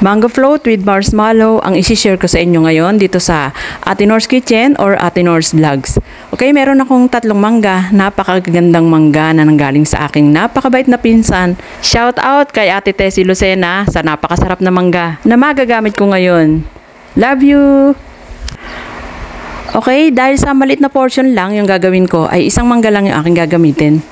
Mango float with marshmallow ang isi-share ko sa inyo ngayon dito sa Ate Nor's Kitchen or Ate Nor's Vlogs. Okay, meron akong 3 mangga, napakagandang mangga na nanggaling sa aking napakabait na pinsan. Shout out kay Ate Tessie Lucena sa napakasarap na mangga na magagamit ko ngayon. Love you! Okay, dahil sa maliit na portion lang yung gagawin ko ay isang mangga lang yung aking gagamitin.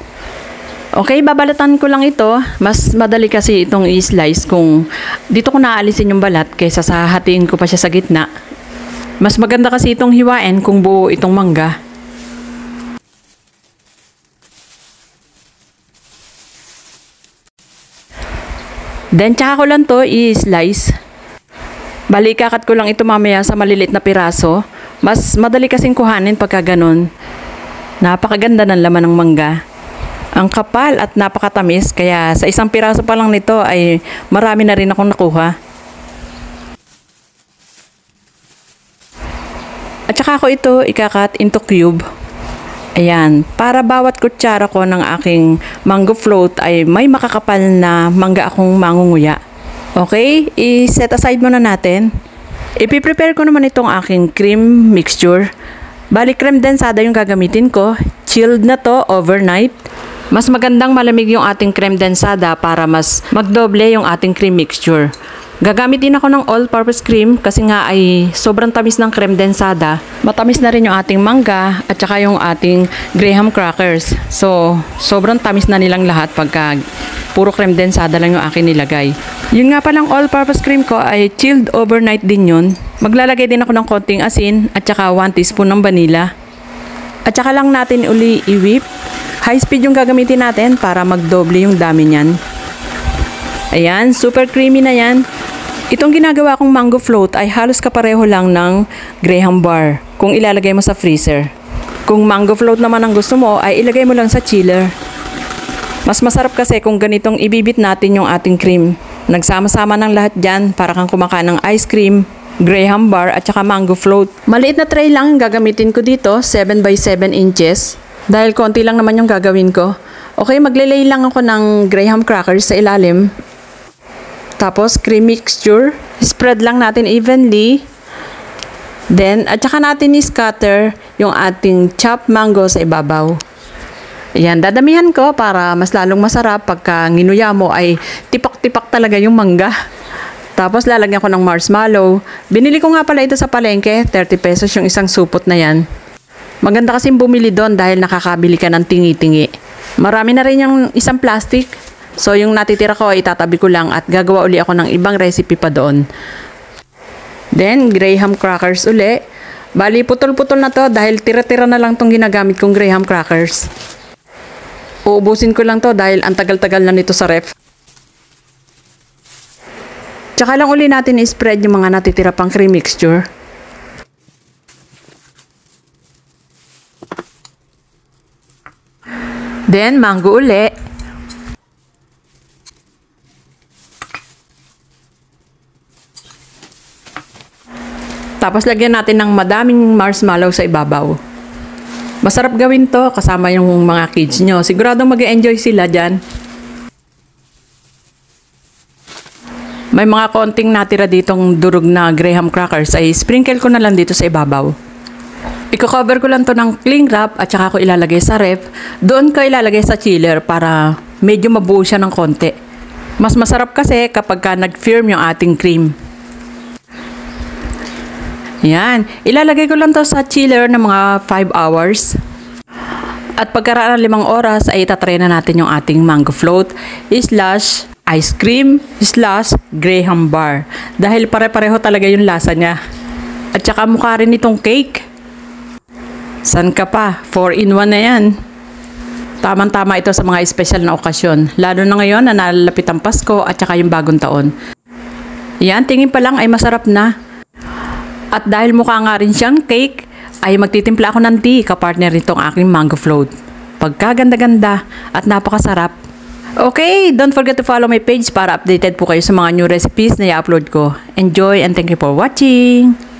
Okay, babalatan ko lang ito. Mas madali kasi itong i-slice kung dito ko naaalisin yung balat kaysa sa hatiin ko pa siya sa gitna. Mas maganda kasi itong hiwain kung buo itong mangga. Then, tsaka ko lang to i-slice. Bali, kakat ko lang ito mamaya sa maliliit na piraso. Mas madali kasing kuhanin pagka ganun. Napakaganda ng laman ng mangga. Ang kapal at napakatamis, kaya sa isang piraso pa lang nito ay marami na rin akong nakuha. At saka ko ito ikakat into cube. Ayan, para bawat kutsara ko ng aking mango float ay may makakapal na mangga akong mangunguya. Okay, i-set aside muna natin. Ipiprepare ko naman itong aking cream mixture. Bali, creme densada yung gagamitin ko. Chilled na to overnight. Mas magandang malamig yung ating creme densada para mas magdoble yung ating cream mixture. Gagamit din ako ng all-purpose cream kasi nga ay sobrang tamis ng creme densada. Matamis na rin yung ating mangga at saka yung ating graham crackers. So, sobrang tamis na nilang lahat pagka puro creme densada lang yung akin nilagay. Yung nga palang all-purpose cream ko ay chilled overnight din yun. Maglalagay din ako ng konting asin at saka 1 teaspoon ng vanilla. At saka lang natin uli i-whip. High speed yung gagamitin natin para magdoble yung dami niyan. Ayan, super creamy na yan. Itong ginagawa kong mango float ay halos kapareho lang ng graham bar kung ilalagay mo sa freezer. Kung mango float naman ang gusto mo ay ilagay mo lang sa chiller. Mas masarap kasi kung ganitong ibibit natin yung ating cream. Nagsama-sama ng lahat dyan para kang kumakain ng ice cream, graham bar at saka mango float. Maliit na tray lang yung gagamitin ko dito, 7 by 7 inches. Dahil konti lang naman yung gagawin ko. Okay, maglelay lang ako ng graham crackers sa ilalim. Tapos, cream mixture. Spread lang natin evenly. Then, at saka natin i-scatter yung ating chopped mango sa ibabaw. Ayan, dadamihan ko para mas lalong masarap pagka nginuya mo ay tipak-tipak talaga yung mangga. Tapos, lalagyan ko ng marshmallow. Binili ko nga pala ito sa palengke. 30 pesos yung isang supot na yan. Maganda kasing bumili doon dahil nakakabili ka ng tingi-tingi. Marami na rin yung isang plastic. So, yung natitira ko ay itatabi ko lang at gagawa uli ako ng ibang recipe pa doon. Then, graham crackers uli. Bali, putol-putol na to dahil tira-tira na lang tong ginagamit kong graham crackers. Uubusin ko lang to dahil ang tagal-tagal na nito sa ref. Tsaka lang uli natin i-spread yung mga natitira pang cream mixture. Then, mango uli. Tapos, lagyan natin ng madaming marshmallow sa ibabaw. Masarap gawin to kasama yung mga kids nyo. Siguradong mag-enjoy sila dyan. May mga konting natira ditong durog na graham crackers ay sprinkle ko na lang dito sa ibabaw. Iko-cover ko lang to ng cling wrap at saka ko ilalagay sa ref. Doon ko ilalagay sa chiller para medyo mabuo siya ng konti. Mas masarap kasi kapag ka nag-firm yung ating cream. Yan. Ilalagay ko lang to sa chiller ng mga 5 hours. At pagkaraan ng 5 oras ay itatry na natin yung ating mango float slash ice cream slash graham bar. Dahil pare-pareho talaga yung lasa niya. At saka mukha rin itong cake. San ka pa? 4-in-1 na yan. Tamang-tama ito sa mga special na okasyon. Lalo na ngayon na nalalapit ang Pasko at saka yung bagong taon. Yan, tingin pa lang ay masarap na. At dahil mukha nga rin siyang cake, ay magtitimpla ako ng tea kapartner nitong aking mango float. Pagkaganda-ganda at napakasarap. Okay, don't forget to follow my page para updated po kayo sa mga new recipes na i-upload ko. Enjoy and thank you for watching!